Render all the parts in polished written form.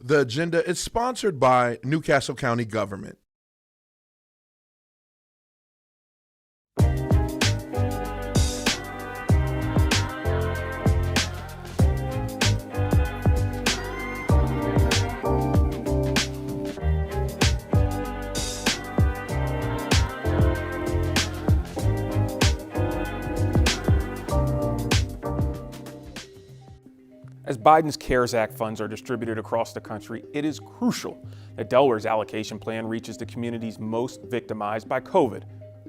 The agenda is sponsored by Newcastle County Government. As Biden's CARES Act funds are distributed across the country, it is crucial that Delaware's allocation plan reaches the communities most victimized by COVID.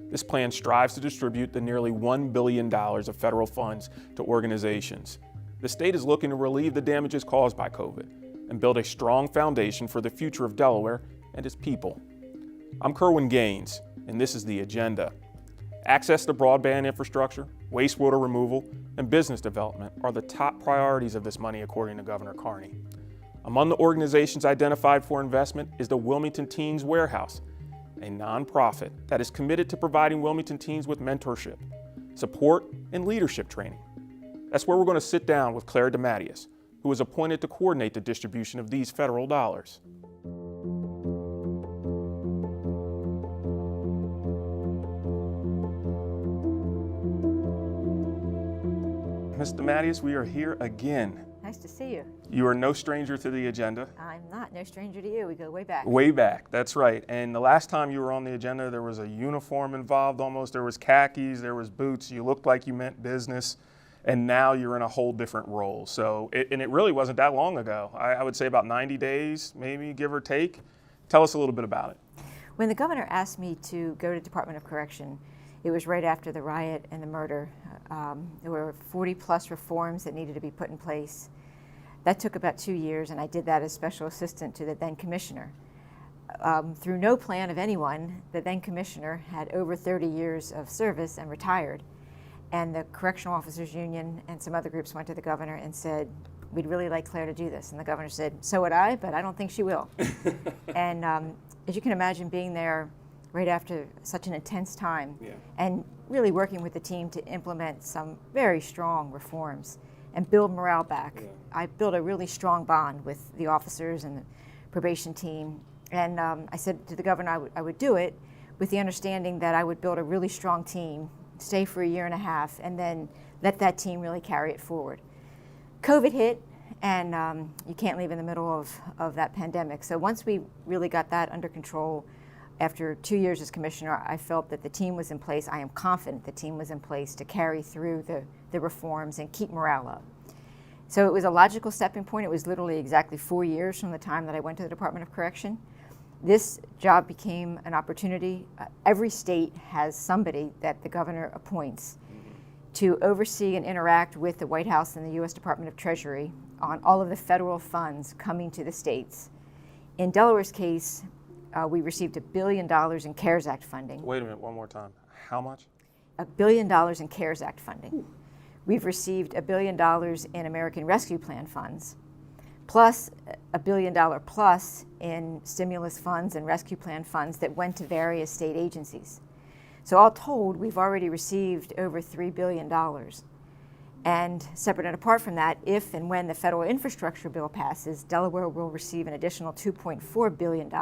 This plan strives to distribute the nearly $1 billion of federal funds to organizations. The state is looking to relieve the damages caused by COVID and build a strong foundation for the future of Delaware and its people. I'm Kerwin Gaines, and this is the agenda. Access to broadband infrastructure, wastewater removal, and business development are the top priorities of this money, according to Governor Carney. Among the organizations identified for investment is the Wilmington Teens Warehouse, a nonprofit that is committed to providing Wilmington teens with mentorship, support, and leadership training. That's where we're going to sit down with Claire DeMattias, who is appointed to coordinate the distribution of these federal dollars. Ms. DeMattias, we are here again. Nice to see you. You are no stranger to the agenda. I'm not no stranger to you. We go way back. Way back, that's right. And the last time you were on the agenda, there was a uniform involved almost. There was khakis, there was boots. You looked like you meant business. And now you're in a whole different role. So, and it really wasn't that long ago. I would say about 90 days, maybe, give or take. Tell us a little bit about it. When the governor asked me to go to Department of Correction, it was right after the riot and the murder. There were 40 plus reforms that needed to be put in place. That took about 2 years, and I did that as special assistant to the then commissioner. Through no plan of anyone, the then commissioner had over 30 years of service and retired. And the Correctional Officers Union and some other groups went to the governor and said, we'd really like Claire to do this. And the governor said, so would I, but I don't think she will. And as you can imagine, being there right after such an intense time, and really working with the team to implement some very strong reforms and build morale back. I built a really strong bond with the officers and the probation team. And I said to the governor I would do it with the understanding that I would build a really strong team, stay for a year and a half, and then let that team really carry it forward. COVID hit, and you can't leave in the middle of that pandemic. So once we really got that under control, after 2 years as commissioner, I felt that the team was in place. I am confident the team was in place to carry through the reforms and keep morale up. So it was a logical stepping point. It was literally exactly 4 years from the time that I went to the Department of Correction. This job became an opportunity. Every state has somebody that the governor appoints to oversee and interact with the White House and the U.S. Department of Treasury on all of the federal funds coming to the states. In Delaware's case, we received $1 billion in CARES Act funding. Wait a minute, one more time. How much? $1 billion in CARES Act funding. Ooh. We've received $1 billion in American Rescue Plan funds, plus $1 billion plus in stimulus funds and rescue plan funds that went to various state agencies. So all told, we've already received over $3 billion. And separate and apart from that, if and when the federal infrastructure bill passes, Delaware will receive an additional $2.4 billion.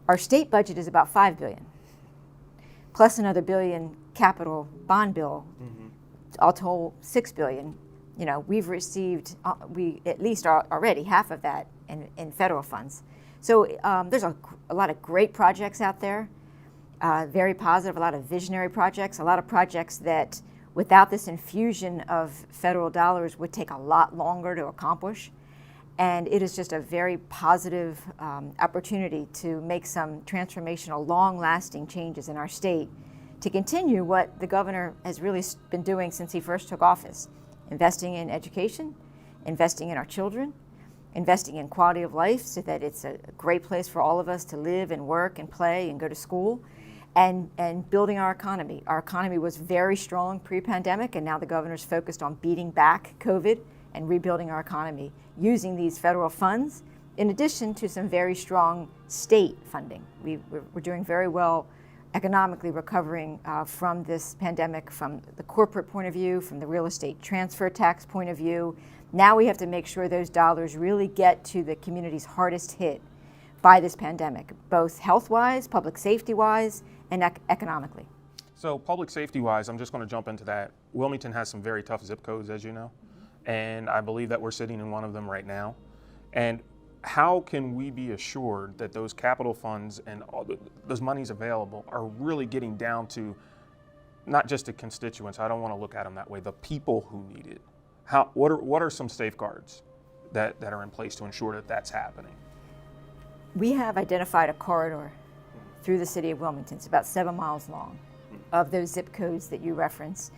Our state budget is about $5 billion, plus another $1 billion capital bond bill, all told $6 billion. You know, we've received, we at least are already half of that in federal funds. So there's a lot of great projects out there, very positive, a lot of visionary projects, a lot of projects that without this infusion of federal dollars would take a lot longer to accomplish. And it is just a very positive opportunity to make some transformational, long-lasting changes in our state to continue what the governor has really been doing since he first took office. Investing in education, investing in our children, investing in quality of life so that it's a great place for all of us to live and work and play and go to school, and building our economy. Our economy was very strong pre-pandemic, and now the governor's focused on beating back COVID and rebuilding our economy using these federal funds, in addition to some very strong state funding. We're doing very well economically recovering from this pandemic from the corporate point of view, from the real estate transfer tax point of view, Now we have to make sure those dollars really get to the communities hardest hit by this pandemic, both health-wise, public safety-wise, and economically. So public safety-wise, I'm just going to jump into that. Wilmington has some very tough zip codes, as you know, and I believe that we're sitting in one of them right now. And how can we be assured that those capital funds and all those monies available are really getting down to not just the constituents, I don't want to look at them that way, the people who need it? What are some safeguards that are in place to ensure that that's happening? We have identified a corridor through the city of Wilmington. It's about 7 miles long of those zip codes that you reference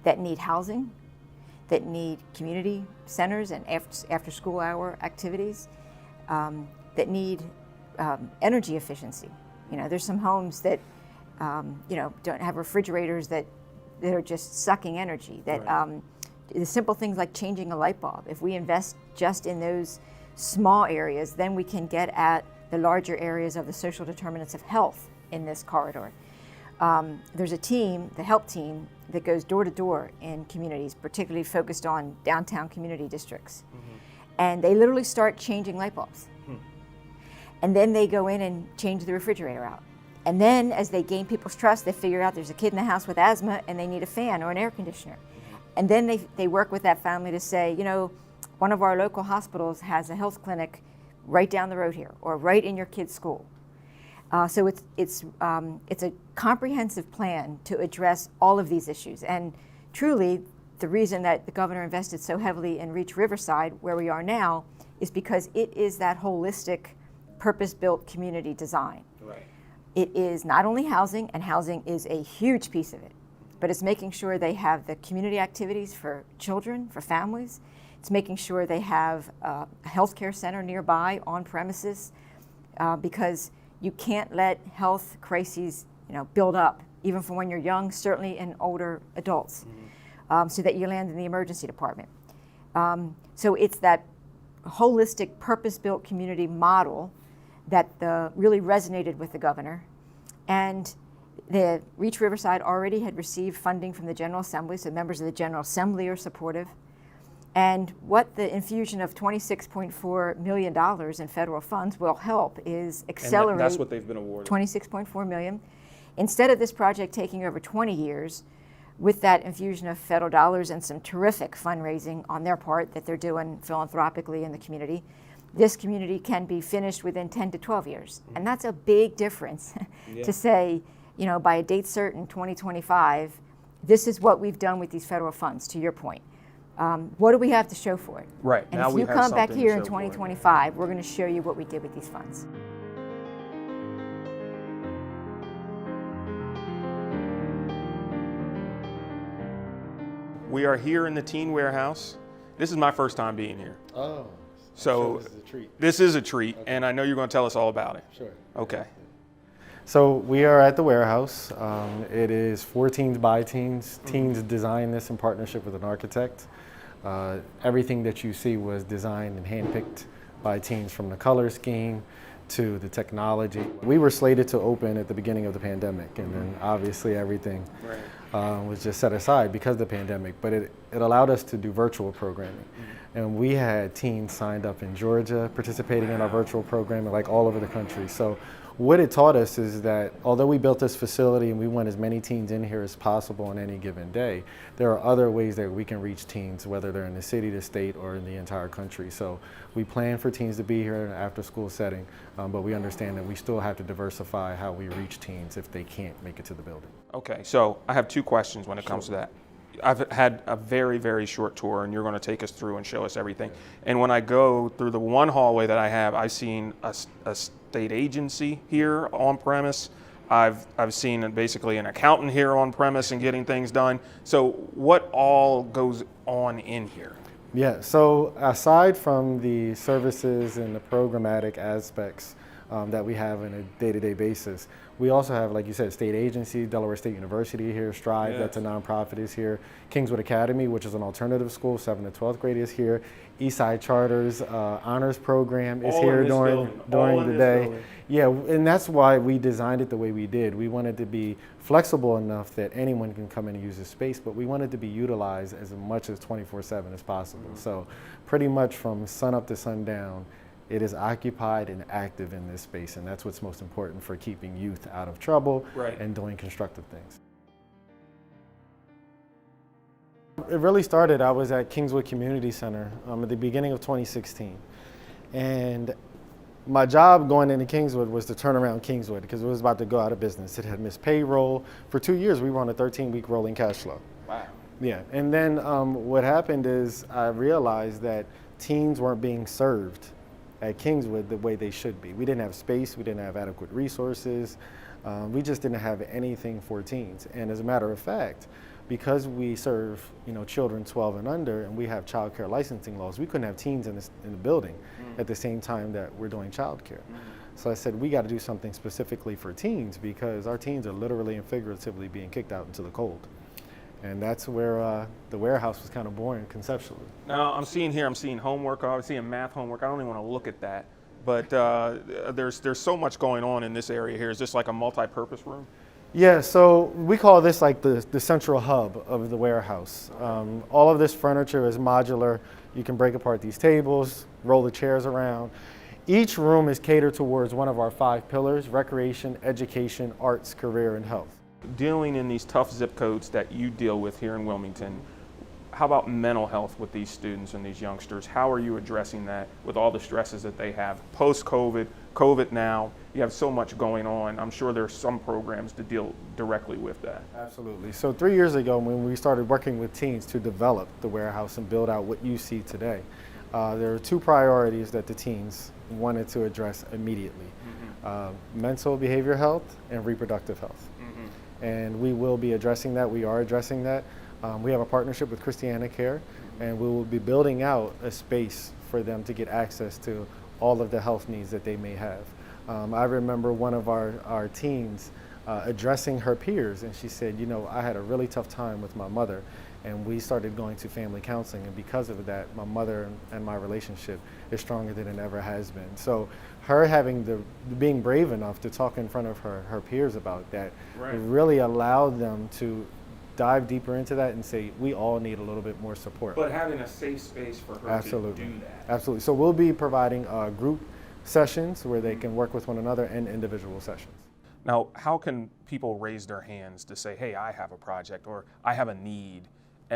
that need housing, that need community centers and after school hour activities, that need energy efficiency. You know, there's some homes that don't have refrigerators that are just sucking energy. That Right. The simple things like changing a light bulb. If we invest just in those small areas, then we can get at the larger areas of the social determinants of health in this corridor. There's a team, the HELP team, that goes door to door in communities, particularly focused on downtown community districts. And they literally start changing light bulbs. And then they go in and change the refrigerator out. And then as they gain people's trust, they figure out there's a kid in the house with asthma and they need a fan or an air conditioner. And then they work with that family to say, you know, one of our local hospitals has a health clinic right down the road here or right in your kid's school. So it's a comprehensive plan to address all of these issues. And truly, the reason that the governor invested so heavily in Reach Riverside, where we are now, is because it is that holistic, purpose-built community design. Right. It is not only housing, and housing is a huge piece of it, but it's making sure they have the community activities for children, for families. It's making sure they have a healthcare center nearby on premises, because you can't let health crises, build up, even from when you're young, certainly in older adults, so that you land in the emergency department. So it's that holistic, purpose-built community model that really resonated with the governor. And the Reach Riverside already had received funding from the General Assembly, so members of the General Assembly are supportive. And what the infusion of $26.4 million in federal funds will help is accelerate. And that's what they've been awarded. $26.4 million. Instead of this project taking over 20 years, with that infusion of federal dollars and some terrific fundraising on their part that they're doing philanthropically in the community, this community can be finished within 10 to 12 years. And that's a big difference to say, by a date certain, 2025, this is what we've done with these federal funds, to your point. What do we have to show for it? Right. And now if we you have come back something to here in show for it. 2025, we're going to show you what we did with these funds. We are here in the teen warehouse. This is my first time being here. Oh, So this is a treat. this is a treat, and I know you're going to tell us all about it. Sure. Okay. So we are at the warehouse. It is for teens by teens. Teens designed this in partnership with an architect. Everything that you see was designed and handpicked by teens, from the color scheme to the technology. We were slated to open at the beginning of the pandemic, and then obviously everything was just set aside because of the pandemic, but it allowed us to do virtual programming. And we had teens signed up in Georgia participating in our virtual programming, like all over the country. So what it taught us is that although we built this facility and we want as many teens in here as possible on any given day, there are other ways that we can reach teens, whether they're in the city, the state, or in the entire country. So we plan for teens to be here in an after-school setting, but we understand that we still have to diversify how we reach teens if they can't make it to the building. Okay, so I have two questions when it comes to that. I've had a very, very short tour, and you're going to take us through and show us everything. And when I go through the one hallway that I have, I've seen a state agency here on premise. I've seen basically an accountant here on premise and getting things done. So what all goes on in here? Yeah, so aside from the services and the programmatic aspects, that we have on a day-to-day basis. We also have, like you said, state agency, Delaware State University here, Strive, that's a nonprofit, is here. Kingswood Academy, which is an alternative school, 7th to 12th grade, is here. Eastside Charter's honors program is here during the day. Yeah, and that's why we designed it the way we did. We wanted to be flexible enough that anyone can come in and use the space, but we wanted to be utilized as much as 24/7 as possible. So pretty much from sun up to sundown, it is occupied and active in this space, and that's what's most important for keeping youth out of trouble and doing constructive things. It really started, I was at Kingswood Community Center at the beginning of 2016. And my job going into Kingswood was to turn around Kingswood because it was about to go out of business. It had missed payroll. For 2 years, we were on a 13-week rolling cash flow. Wow. Yeah, and then what happened is I realized that teens weren't being served at Kingswood the way they should be. We didn't have space, we didn't have adequate resources, we just didn't have anything for teens. And as a matter of fact, because we serve children 12 and under, and we have child care licensing laws, we couldn't have teens in the building at the same time that we're doing child care. So I said, we got to do something specifically for teens because our teens are literally and figuratively being kicked out into the cold. And that's where the warehouse was kind of born conceptually. Now I'm seeing homework, I'm seeing math homework. I don't even want to look at that. But there's so much going on in this area here. Is this like a multi-purpose room? Yeah, so we call this like the central hub of the warehouse. All of this furniture is modular. You can break apart these tables, roll the chairs around. Each room is catered towards one of our 5 pillars: recreation, education, arts, career, and health. Dealing in these tough zip codes that you deal with here in Wilmington, how about mental health with these students and these youngsters? How are you addressing that with all the stresses that they have post-COVID, COVID now? You have so much going on. I'm sure there's some programs to deal directly with that. Absolutely. So 3 years ago, when we started working with teens to develop the warehouse and build out what you see today, there are 2 priorities that the teens wanted to address immediately: mental behavior health and reproductive health. And we will be addressing that. We are addressing that. We have a partnership with Christiana Care, and we will be building out a space for them to get access to all of the health needs that they may have. I remember one of our teens addressing her peers, and she said, I had a really tough time with my mother, and we started going to family counseling, and because of that, my mother and my relationship is stronger than it ever has been. So her being brave enough to talk in front of her peers about that really allowed them to dive deeper into that and say, we all need a little bit more support. But having a safe space for her to do that. Absolutely. So we'll be providing group sessions where they can work with one another and individual sessions. Now, how can people raise their hands to say, hey, I have a project, or I have a need,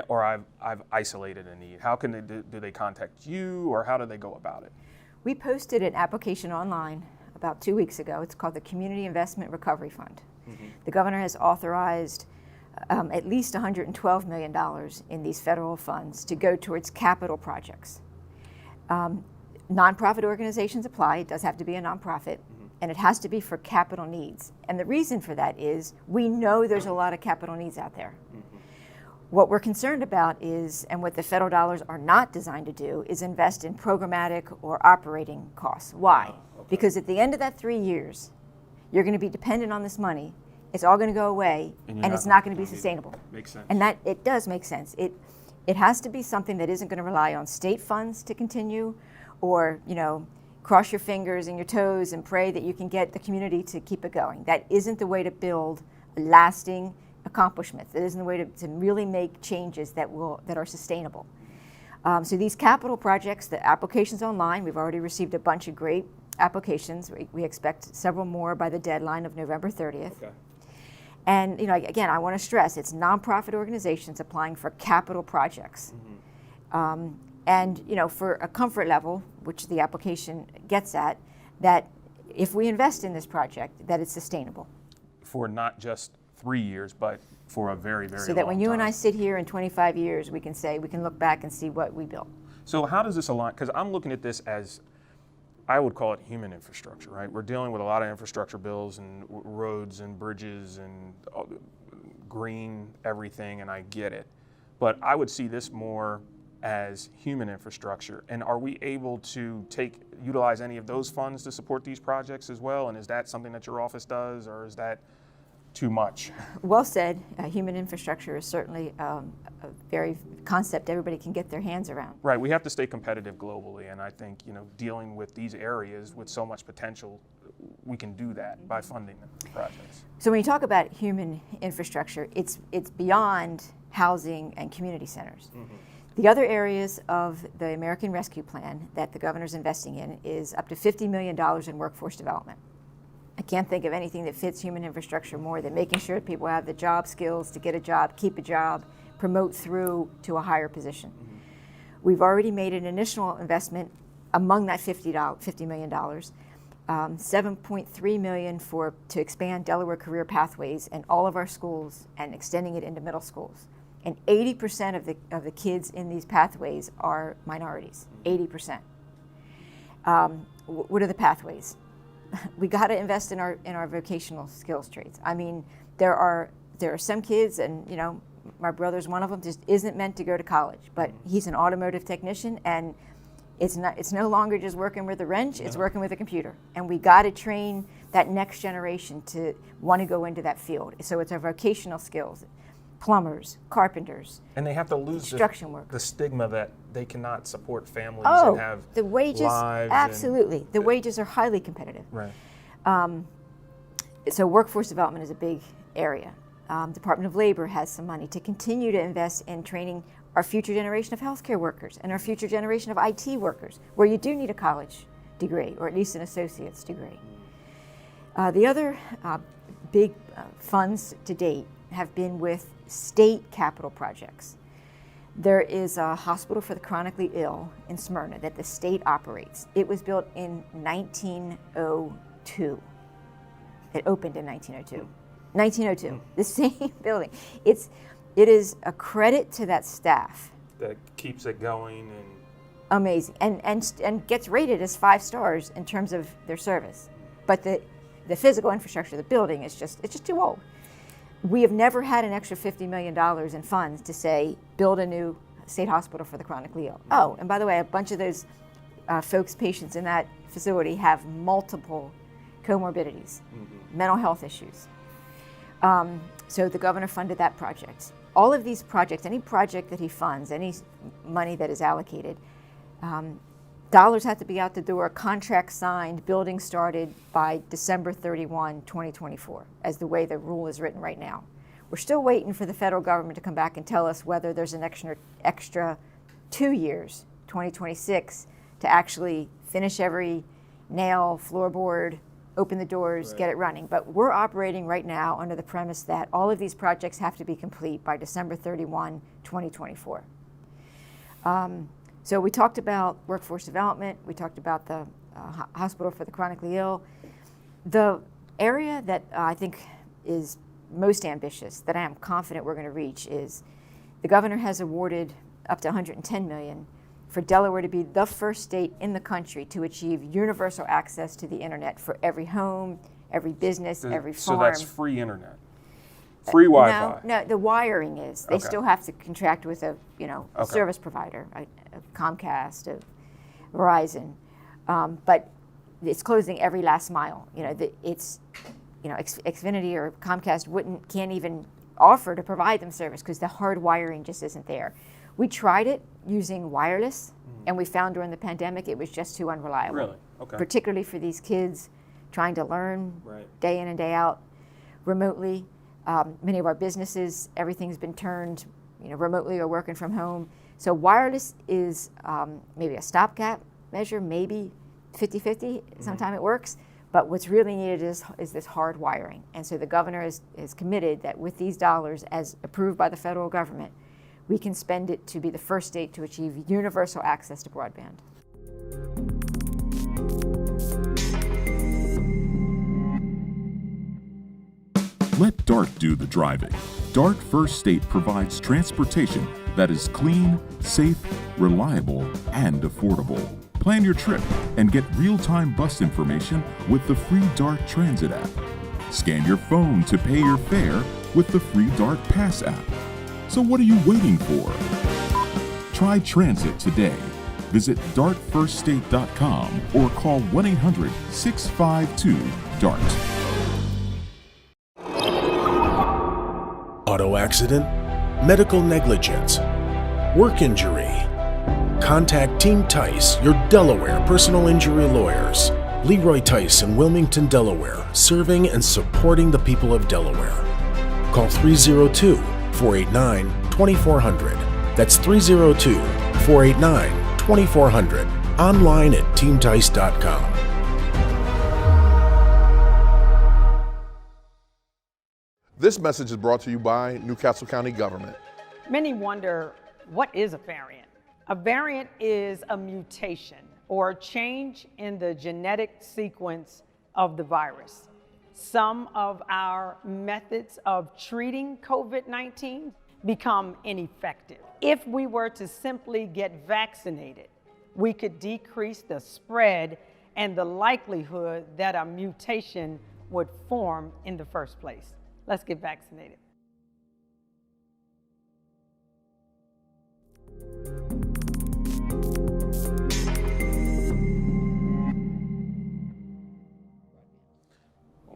or I've isolated a need? How can they do they contact you, or how do they go about it? We posted an application online about 2 weeks ago. It's called the Community Investment Recovery Fund. The governor has authorized at least $112 million in these federal funds to go towards capital projects. Nonprofit organizations apply. It does have to be a nonprofit, and it has to be for capital needs. And the reason for that is we know there's a lot of capital needs out there. What we're concerned about is, and what the federal dollars are not designed to do, is invest in programmatic or operating costs. Why? Because at the end of that 3 years, you're going to be dependent on this money. It's all going to go away, and it's not going to be sustainable. Makes sense. And that it does make sense. It has to be something that isn't going to rely on state funds to continue, or cross your fingers and your toes and pray that you can get the community to keep it going. That isn't the way to build lasting accomplishments. That isn't the way to really make changes that are sustainable. So these capital projects, the applications online, we've already received a bunch of great applications. We expect several more by the deadline of November 30th. Okay. And again, I want to stress, it's nonprofit organizations applying for capital projects. And for a comfort level, which the application gets at, that if we invest in this project, that it's sustainable. For not just 3 years, but for a very, very long time. So that when you and I sit here in 25 years, we can look back and see what we built. So how does this align? Because I'm looking at this as, I would call it human infrastructure, right? We're dealing with a lot of infrastructure bills and roads and bridges and green everything, and I get it. But I would see this more as human infrastructure? And are we able to utilize any of those funds to support these projects as well? And is that something that your office does, or is that too much? Well said. Human infrastructure is certainly a very concept everybody can get their hands around. Right, we have to stay competitive globally, and I think dealing with these areas with so much potential, we can do that by funding the projects. So when you talk about human infrastructure, it's beyond housing and community centers. Mm-hmm. The other areas of the American Rescue Plan that the governor's investing in is up to $50 million in workforce development. I can't think of anything that fits human infrastructure more than making sure people have the job skills to get a job, keep a job, promote through to a higher position. Mm-hmm. We've already made an initial investment among that $50 million, $7.3 million to expand Delaware career pathways in all of our schools and extending it into middle schools. And 80% of the kids in these pathways are minorities. 80%. What are the pathways? We got to invest in our vocational skills trades. I mean, there are some kids, and my brother's one of them, just isn't meant to go to college, but he's an automotive technician, and it's no longer just working with a wrench, it's working with a computer. And we got to train that next generation to want to go into that field. So it's our vocational skills, plumbers, carpenters, and they have to lose construction work. The stigma that they cannot support families and have the wages, lives. Absolutely. The wages are highly competitive. Right. So workforce development is a big area. Department of Labor has some money to continue to invest in training our future generation of healthcare workers and our future generation of IT workers, where you do need a college degree or at least an associate's degree. The other big funds to date have been with state capital projects. There is a hospital for the chronically ill in Smyrna that the state operates. It was built in 1902. It opened in 1902. 1902, the same building. It is a credit to that staff. That keeps it going and amazing, and gets rated as 5 stars in terms of their service. But the physical infrastructure of the building it's just too old. We have never had an extra $50 million in funds to say, build a new state hospital for the chronically ill. Oh, and by the way, a bunch of those patients in that facility have multiple comorbidities, mental health issues. So the governor funded that project. All of these projects, any project that he funds, any money that is allocated, dollars have to be out the door, contract signed, building started by December 31, 2024, as the way the rule is written right now. We're still waiting for the federal government to come back and tell us whether there's an extra 2 years, 2026, to actually finish every nail, floorboard, open the doors, get it running. But we're operating right now under the premise that all of these projects have to be complete by December 31, 2024. So we talked about workforce development, we talked about the hospital for the chronically ill. The area that I think is most ambitious, that I am confident we're going to reach, is the governor has awarded up to $110 million for Delaware to be the first state in the country to achieve universal access to the internet for every home, every business, every farm. So that's free internet? Free Wi-Fi? No, the wiring is. They still have to contract with a service provider, a Comcast, a Verizon, but it's closing every last mile. Xfinity or Comcast can't even offer to provide them service because the hard wiring just isn't there. We tried it using wireless, and we found during the pandemic it was just too unreliable. Really? Okay. Particularly for these kids trying to learn day in and day out remotely. Many of our businesses, everything's been turned remotely or working from home. So wireless is maybe a stopgap measure, maybe 50-50, sometime it works. But what's really needed is this hard wiring. And so the governor is committed that with these dollars, as approved by the federal government, we can spend it to be the first state to achieve universal access to broadband. Let DART do the driving. DART First State provides transportation that is clean, safe, reliable, and affordable. Plan your trip and get real-time bus information with the free DART Transit app. Scan your phone to pay your fare with the free DART Pass app. So what are you waiting for? Try transit today. Visit dartfirststate.com or call 1-800-652-DART. Auto accident, medical negligence, work injury. Contact Team Tice, your Delaware personal injury lawyers. Leroy Tice in Wilmington, Delaware, serving and supporting the people of Delaware. Call 302-489-2400. That's 302-489-2400. Online at teamtice.com. This message is brought to you by Newcastle County Government. Many wonder, what is a variant? A variant is a mutation or a change in the genetic sequence of the virus. Some of our methods of treating COVID-19 become ineffective. If we were to simply get vaccinated, we could decrease the spread and the likelihood that a mutation would form in the first place. Let's get vaccinated.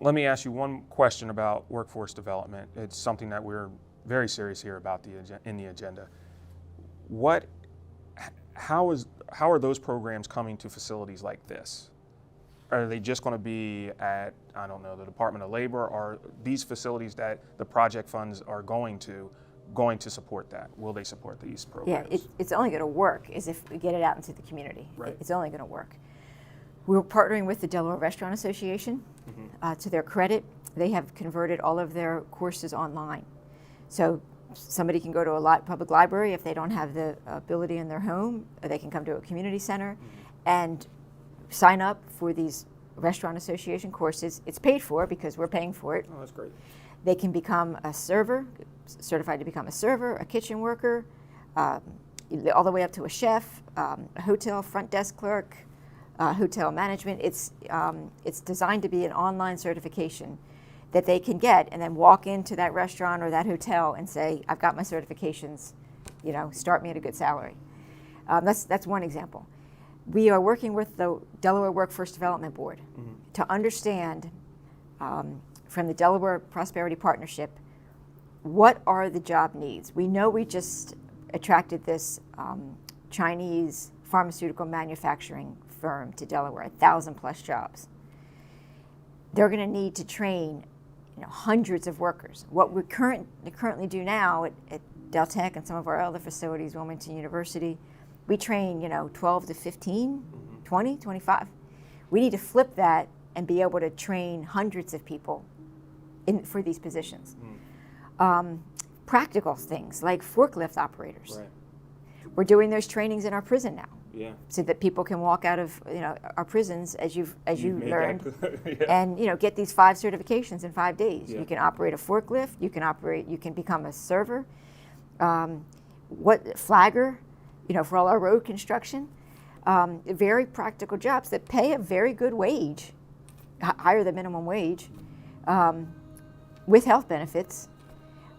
Let me ask you one question about workforce development. It's something that we're very serious here about in the agenda. How are those programs coming to facilities like this? Are they just going to be at, I don't know, the Department of Labor? Or are these facilities that the project funds are going to support that? Will they support these programs? Yeah, it's only going to work is if we get it out into the community. Right. It's only going to work. We're partnering with the Delaware Restaurant Association. To their credit, they have converted all of their courses online. So somebody can go to a public library if they don't have the ability in their home, or they can come to a community center and sign up for these Restaurant Association courses. It's paid for because we're paying for it. Oh, that's great. They can become a server, certified to become a server, a kitchen worker, all the way up to a chef, a hotel front desk clerk, hotel management. It's designed to be an online certification that they can get and then walk into that restaurant or that hotel and say, I've got my certifications, start me at a good salary. That's one example. We are working with the Delaware Workforce Development Board to understand from the Delaware Prosperity Partnership, what are the job needs? We know we just attracted this Chinese pharmaceutical manufacturing firm to Delaware, 1,000+ jobs. They're going to need to train hundreds of workers. What we currently do now at Del Tech and some of our other facilities, Wilmington University, we train 12 to 15, 20, 25. We need to flip that and be able to train hundreds of people for these positions. Practical things like forklift operators. Right. We're doing those trainings in our prison now. Yeah. So that people can walk out of our prisons as you learned, Yeah. and get these 5 certifications in 5 days. Yeah. You can operate a forklift. You can become a server, flagger, for all our road construction. Very practical jobs that pay a very good wage, higher than minimum wage, with health benefits,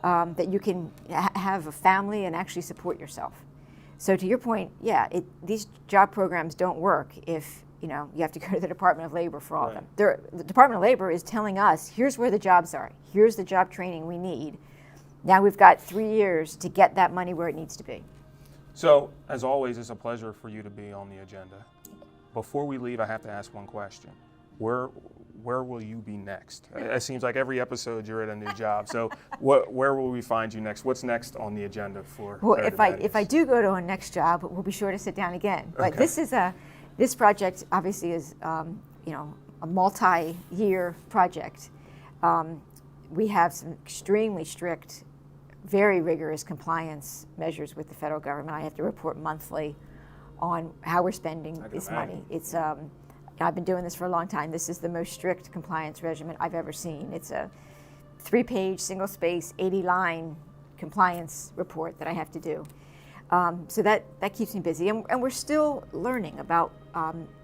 that you can have a family and actually support yourself. So to your point, these job programs don't work if you have to go to the Department of Labor for all of them. The Department of Labor is telling us, here's where the jobs are. Here's the job training we need. Now we've got 3 years to get that money where it needs to be. So, as always, it's a pleasure for you to be on the agenda. Before we leave, I have to ask one question. Where will you be next? It seems like every episode you're at a new job. So where will we find you next? What's next on the agenda for? Well, if I do go to a next job, we'll be sure to sit down again. But this project obviously is a multi-year project. We have some extremely strict, very rigorous compliance measures with the federal government. I have to report monthly on how we're spending this money. It's I've been doing this for a long time. This is the most strict compliance regimen I've ever seen. It's a 3-page, single-space, 80-line compliance report that I have to do. So that keeps me busy. And we're still learning about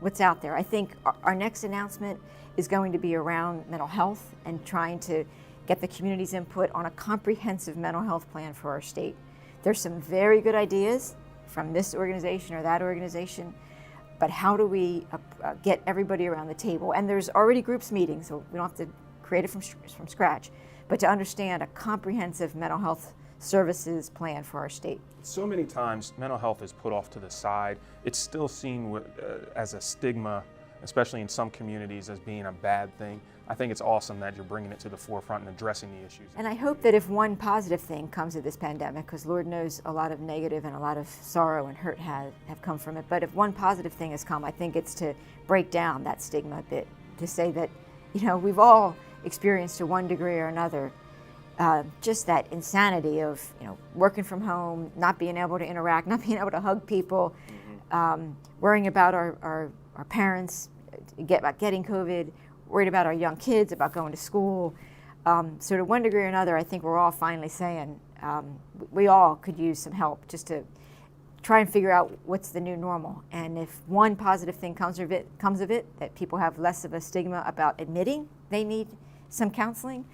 what's out there. I think our next announcement is going to be around mental health and trying to get the community's input on a comprehensive mental health plan for our state. There's some very good ideas from this organization or that organization, but how do we get everybody around the table? And there's already groups meeting, so we don't have to create it from scratch, but to understand a comprehensive mental health services plan for our state. So many times mental health is put off to the side. It's still seen as a stigma, especially in some communities, as being a bad thing. I think it's awesome that you're bringing it to the forefront and addressing the issues. And I hope that if one positive thing comes of this pandemic, because Lord knows a lot of negative and a lot of sorrow and hurt have come from it, but if one positive thing has come, I think it's to break down that stigma a bit, to say that, we've all experienced to one degree or another just that insanity of working from home, not being able to interact, not being able to hug people, worrying about our parents about getting COVID, worried about our young kids, about going to school. So to one degree or another, I think we're all finally saying we all could use some help just to try and figure out what's the new normal. And if one positive thing comes of it, that people have less of a stigma about admitting they need some counseling,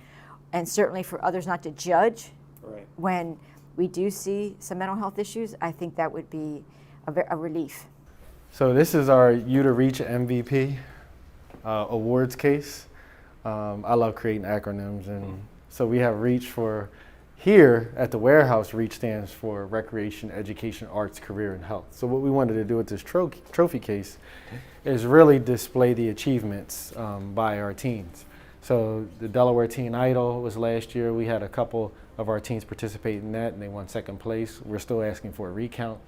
and certainly for others not to judge when we do see some mental health issues, I think that would be a relief. So this is our U to Reach MVP awards case. I love creating acronyms, and so we have REACH for here at the warehouse. REACH stands for Recreation, Education, Arts, Career, and Health. So what we wanted to do with this trophy case is really display the achievements by our teens. So the Delaware Teen Idol was last year. We had a couple of our teens participate in that, and they won second place. We're still asking for a recount.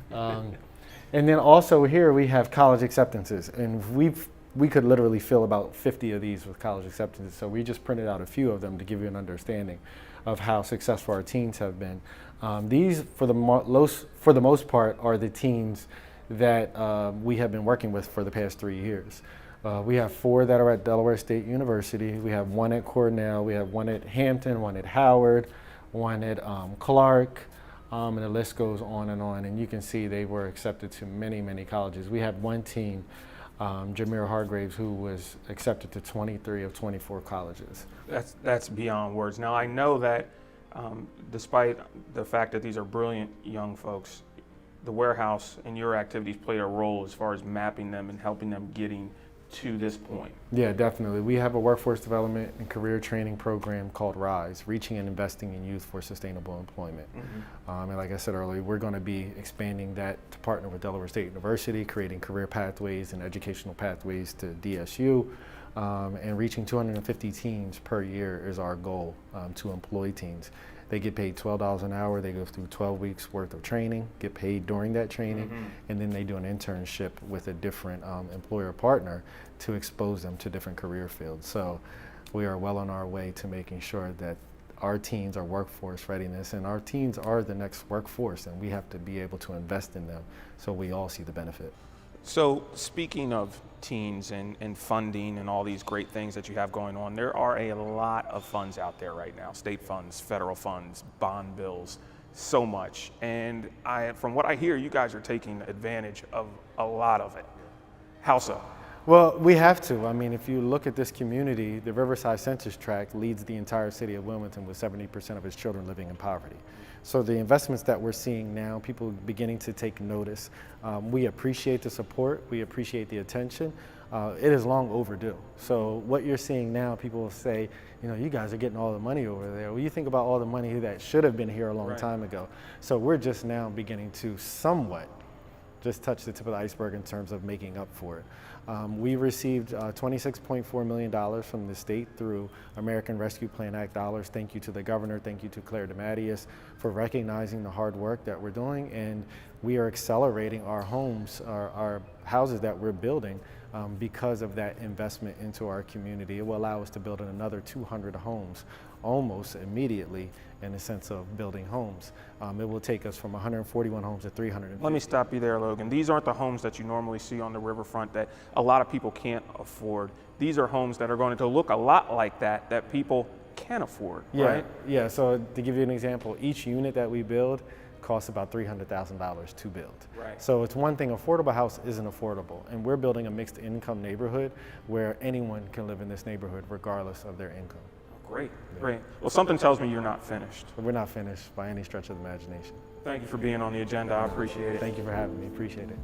And then also here we have college acceptances, and we could literally fill about 50 of these with college acceptances. So we just printed out a few of them to give you an understanding of how successful our teens have been. These, for the most part, are the teens that we have been working with for the past 3 years. We have 4 that are at Delaware State University. We have 1 at Cornell. We have 1 at Hampton, 1 at Howard, 1 at Clark, and the list goes on. And you can see they were accepted to many, many colleges. We had 1 teen, Jameer Hargraves, who was accepted to 23 of 24 colleges. That's beyond words. Now I know that despite the fact that these are brilliant young folks, the warehouse and your activities played a role as far as mapping them and helping them getting to this point. Yeah, definitely. We have a workforce development and career training program called RISE, Reaching and Investing in Youth for Sustainable Employment. And like I said earlier, we're going to be expanding that to partner with Delaware State University, creating career pathways and educational pathways to DSU, and reaching 250 teens per year is our goal to employ teens. They get paid $12 an hour. They go through 12 weeks worth of training, get paid during that training, and then they do an internship with a different employer partner to expose them to different career fields. So we are well on our way to making sure that our teens are workforce readiness, and our teens are the next workforce, and we have to be able to invest in them so we all see the benefit. So speaking of teens and funding and all these great things that you have going on, there are a lot of funds out there right now, state funds, federal funds, bond bills, so much. And from what I hear, you guys are taking advantage of a lot of it. How so? Well, we have to. I mean, if you look at this community, the Riverside Census Tract leads the entire city of Wilmington with 70% of its children living in poverty. So the investments that we're seeing now, people beginning to take notice. We appreciate the support. We appreciate the attention. It is long overdue. So what you're seeing now, people will say, you guys are getting all the money over there. Well, you think about all the money that should have been here a long time ago. So we're just now beginning to somewhat just touch the tip of the iceberg in terms of making up for it. We received $26.4 million from the state through American Rescue Plan Act dollars. Thank you to the governor, thank you to Claire DeMatteis for recognizing the hard work that we're doing, and we are accelerating our homes, our houses that we're building because of that investment into our community. It will allow us to build another 200 homes almost immediately in the sense of building homes. It will take us from 141 homes to 350. Let me stop you there, Logan. These aren't the homes that you normally see on the riverfront that a lot of people can't afford. These are homes that are going to look a lot like that people can afford, right? Yeah, so to give you an example, each unit that we build costs about $300,000 to build. Right. So it's one thing, affordable house isn't affordable, and we're building a mixed income neighborhood where anyone can live in this neighborhood regardless of their income. Great, great. Well, something tells me you're not finished. We're not finished by any stretch of the imagination. Thank you for being on the agenda. I appreciate it. Thank you for having me. Appreciate it.